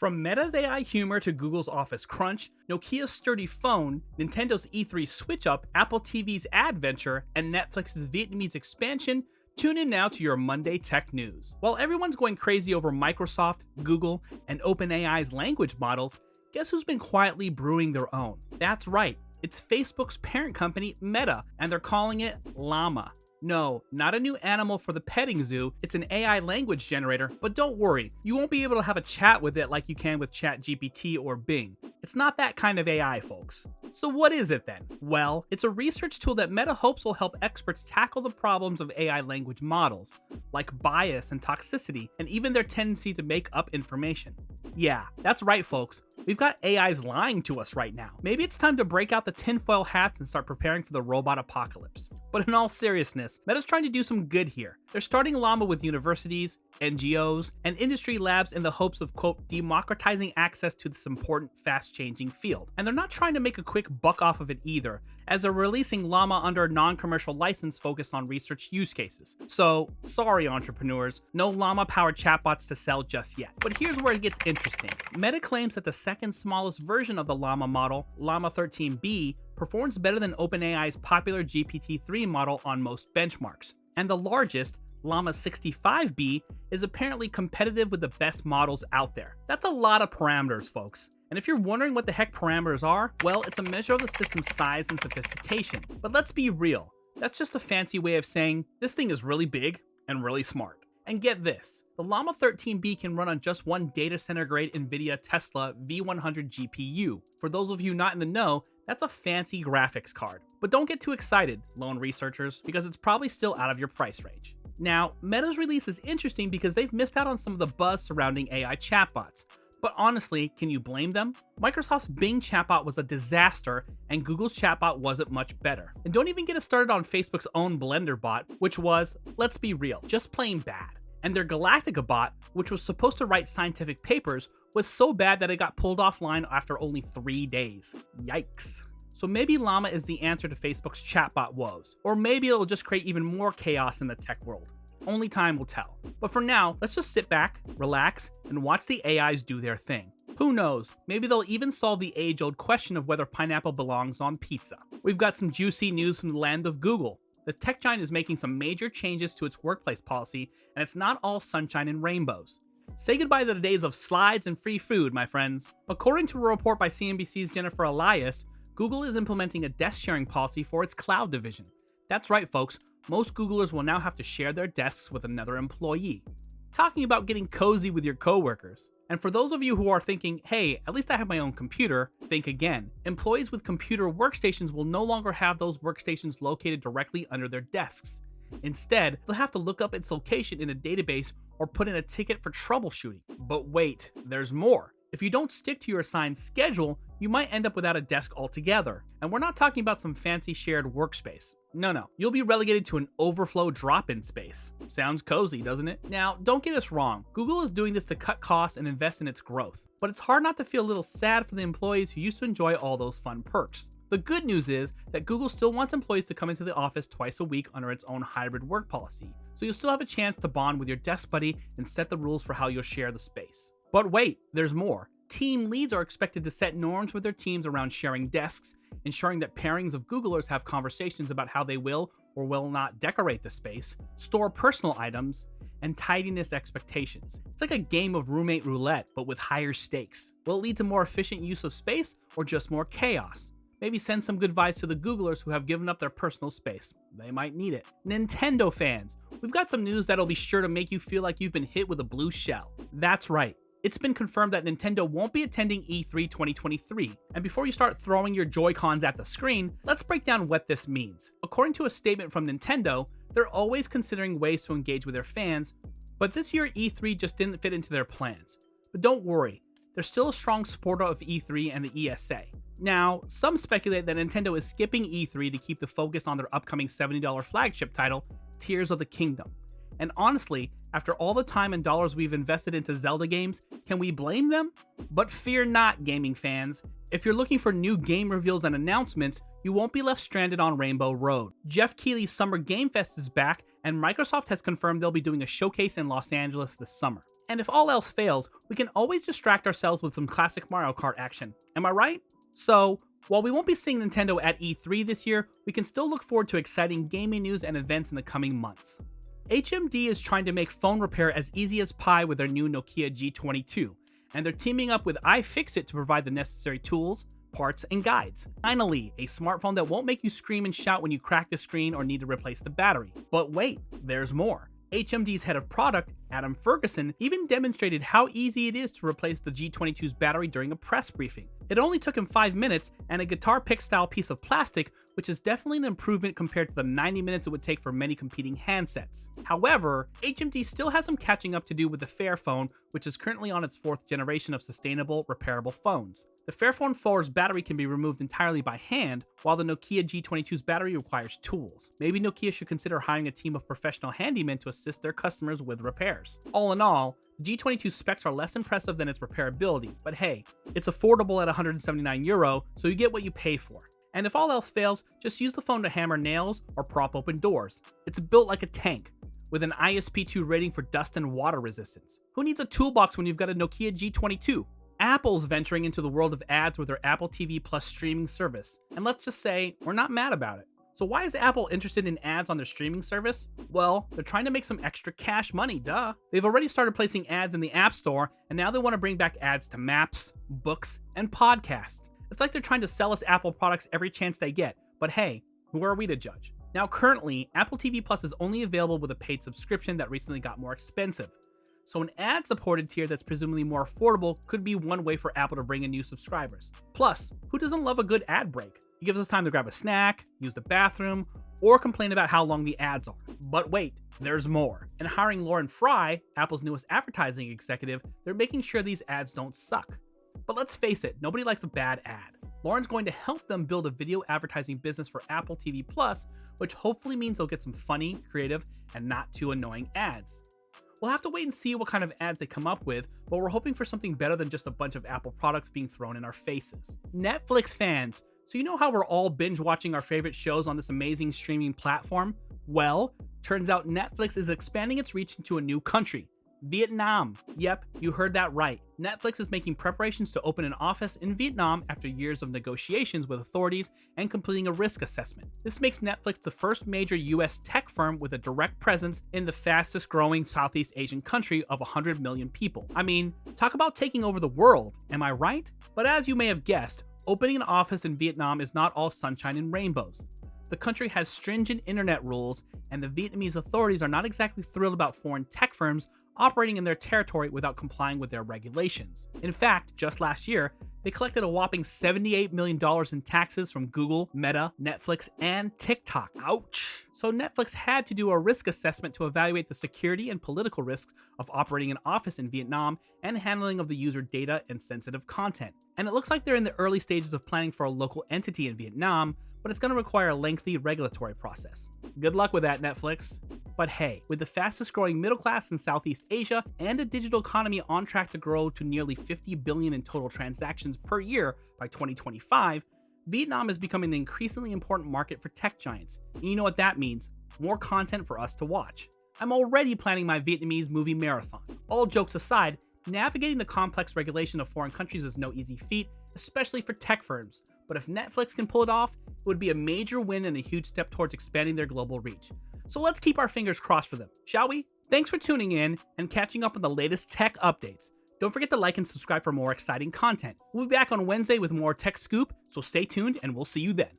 From Meta's AI humor to Google's Office crunch, Nokia's sturdy phone, Nintendo's E3 switch up, Apple TV's ad venture, and Netflix's Vietnamese expansion, tune in now to your Monday tech news. While everyone's going crazy over Microsoft, Google, and OpenAI's language models, guess who's been quietly brewing their own? That's right, it's Facebook's parent company, Meta, and they're calling it Llama. No, not a new animal for the petting zoo, it's an AI language generator, but don't worry, you won't be able to have a chat with it like you can with ChatGPT or Bing. It's not that kind of AI, folks. So what is it then? Well, it's a research tool that Meta hopes will help experts tackle the problems of AI language models, like bias and toxicity, and even their tendency to make up information. Yeah, that's right, folks. We've got AIs lying to us right now. Maybe it's time to break out the tinfoil hats and start preparing for the robot apocalypse. But in all seriousness, Meta's trying to do some good here. They're starting Llama with universities, NGOs, and industry labs in the hopes of, quote, democratizing access to this important, fast-changing field. And they're not trying to make a quick buck off of it either, as they're releasing Llama under a non-commercial license focused on research use cases. So, sorry entrepreneurs, no Llama-powered chatbots to sell just yet. But here's where it gets interesting. Meta claims that the second smallest version of the Llama model, Llama 13B, performs better than OpenAI's popular GPT-3 model on most benchmarks. And the largest, Llama 65B, is apparently competitive with the best models out there. That's a lot of parameters, folks. And if you're wondering what the heck parameters are, well, it's a measure of the system's size and sophistication. But let's be real, that's just a fancy way of saying this thing is really big and really smart. And get this, the Llama 13B can run on just one data center grade NVIDIA Tesla V100 GPU. For those of you not in the know, that's a fancy graphics card. But don't get too excited, lone researchers, because it's probably still out of your price range. Now, Meta's release is interesting because they've missed out on some of the buzz surrounding AI chatbots. But honestly, can you blame them? Microsoft's Bing chatbot was a disaster, and Google's chatbot wasn't much better. And don't even get us started on Facebook's own Blender bot, which was, let's be real, just plain bad. And their Galactica bot, which was supposed to write scientific papers, was so bad that it got pulled offline after only 3 days. Yikes. So maybe Llama is the answer to Facebook's chatbot woes, or maybe it'll just create even more chaos in the tech world. Only time will tell. But for now, let's just sit back, relax, and watch the AIs do their thing. Who knows, maybe they'll even solve the age-old question of whether pineapple belongs on pizza. We've got some juicy news from the land of Google. The tech giant is making some major changes to its workplace policy, and it's not all sunshine and rainbows. Say goodbye to the days of slides and free food, my friends. According to a report by CNBC's Jennifer Elias, Google is implementing a desk-sharing policy for its cloud division. That's right, folks. Most Googlers will now have to share their desks with another employee. Talking about getting cozy with your coworkers. And for those of you who are thinking, hey, at least I have my own computer, think again. Employees with computer workstations will no longer have those workstations located directly under their desks. Instead, they'll have to look up its location in a database or put in a ticket for troubleshooting. But wait, there's more. If you don't stick to your assigned schedule, you might end up without a desk altogether. And we're not talking about some fancy shared workspace. No, you'll be relegated to an overflow drop-in space. Sounds cozy, doesn't it? Now, don't get us wrong, Google is doing this to cut costs and invest in its growth. But it's hard not to feel a little sad for the employees who used to enjoy all those fun perks. The good news is that Google still wants employees to come into the office twice a week under its own hybrid work policy, so you'll still have a chance to bond with your desk buddy and set the rules for how you'll share the space. But wait, there's more. Team leads are expected to set norms with their teams around sharing desks, ensuring that pairings of Googlers have conversations about how they will or will not decorate the space, store personal items, and tidiness expectations. It's like a game of roommate roulette, but with higher stakes. Will it lead to more efficient use of space or just more chaos? Maybe send some good vibes to the Googlers who have given up their personal space. They might need it. Nintendo fans, we've got some news that'll be sure to make you feel like you've been hit with a blue shell. That's right. It's been confirmed that Nintendo won't be attending E3 2023, and before you start throwing your Joy-Cons at the screen, let's break down what this means. According to a statement from Nintendo, they're always considering ways to engage with their fans, but this year E3 just didn't fit into their plans. But don't worry, they're still a strong supporter of E3 and the ESA. Now, some speculate that Nintendo is skipping E3 to keep the focus on their upcoming $70 flagship title, Tears of the Kingdom. And honestly, after all the time and dollars we've invested into Zelda games, can we blame them? But fear not, gaming fans. If you're looking for new game reveals and announcements, you won't be left stranded on Rainbow Road. Jeff Keighley's Summer Game Fest is back, and Microsoft has confirmed they'll be doing a showcase in Los Angeles this summer. And if all else fails, we can always distract ourselves with some classic Mario Kart action. Am I right? So, while we won't be seeing Nintendo at E3 this year, we can still look forward to exciting gaming news and events in the coming months. HMD is trying to make phone repair as easy as pie with their new Nokia G22, and they're teaming up with iFixit to provide the necessary tools, parts, and guides. Finally, a smartphone that won't make you scream and shout when you crack the screen or need to replace the battery. But wait, there's more. HMD's head of product, Adam Ferguson, even demonstrated how easy it is to replace the G22's battery during a press briefing. It only took him 5 minutes and a guitar pick style piece of plastic, which is definitely an improvement compared to the 90 minutes it would take for many competing handsets. However, HMD still has some catching up to do with the Fairphone, which is currently on its 4th generation of sustainable, repairable phones. The Fairphone 4's battery can be removed entirely by hand, while the Nokia G22's battery requires tools. Maybe Nokia should consider hiring a team of professional handymen to assist their customers with repairs. All in all, the G22 specs are less impressive than its repairability, but hey, it's affordable at €179, so you get what you pay for. And if all else fails, just use the phone to hammer nails or prop open doors. It's built like a tank, with an ISP2 rating for dust and water resistance. Who needs a toolbox when you've got a Nokia G22? Apple's venturing into the world of ads with their Apple TV Plus streaming service, and let's just say, we're not mad about it. So why is Apple interested in ads on their streaming service? Well, they're trying to make some extra cash money, duh. They've already started placing ads in the App Store, and now they want to bring back ads to maps, books, and podcasts. It's like they're trying to sell us Apple products every chance they get, but hey, who are we to judge? Now currently, Apple TV Plus is only available with a paid subscription that recently got more expensive. So an ad-supported tier that's presumably more affordable could be one way for Apple to bring in new subscribers. Plus, who doesn't love a good ad break? It gives us time to grab a snack, use the bathroom, or complain about how long the ads are. But wait, there's more. In hiring Lauren Fry, Apple's newest advertising executive, they're making sure these ads don't suck. But let's face it, nobody likes a bad ad. Lauren's going to help them build a video advertising business for Apple TV Plus, which hopefully means they'll get some funny, creative, and not too annoying ads. We'll have to wait and see what kind of ads they come up with, but we're hoping for something better than just a bunch of Apple products being thrown in our faces. Netflix fans, so you know how we're all binge watching our favorite shows on this amazing streaming platform? Well, turns out Netflix is expanding its reach into a new country, Vietnam. Yep, you heard that right. Netflix is making preparations to open an office in Vietnam after years of negotiations with authorities and completing a risk assessment. This makes Netflix the first major US tech firm with a direct presence in the fastest growing Southeast Asian country of 100 million people. I mean, talk about taking over the world, am I right? But as you may have guessed, opening an office in Vietnam is not all sunshine and rainbows. The country has stringent internet rules, and the Vietnamese authorities are not exactly thrilled about foreign tech firms operating in their territory without complying with their regulations. In fact, just last year, they collected a whopping $78 million in taxes from Google, Meta, Netflix, and TikTok. Ouch! So Netflix had to do a risk assessment to evaluate the security and political risks of operating an office in Vietnam and handling of the user data and sensitive content. And it looks like they're in the early stages of planning for a local entity in Vietnam, but it's going to require a lengthy regulatory process. Good luck with that, Netflix. But hey, with the fastest growing middle class in Southeast Asia and a digital economy on track to grow to nearly 50 billion in total transactions per year by 2025, Vietnam is becoming an increasingly important market for tech giants. And you know what that means? More content for us to watch. I'm already planning my Vietnamese movie marathon. All jokes aside, navigating the complex regulation of foreign countries is no easy feat, especially for tech firms. But if Netflix can pull it off, it would be a major win and a huge step towards expanding their global reach. So let's keep our fingers crossed for them, shall we? Thanks for tuning in and catching up on the latest tech updates. Don't forget to like and subscribe for more exciting content. We'll be back on Wednesday with more tech scoop, so stay tuned and we'll see you then.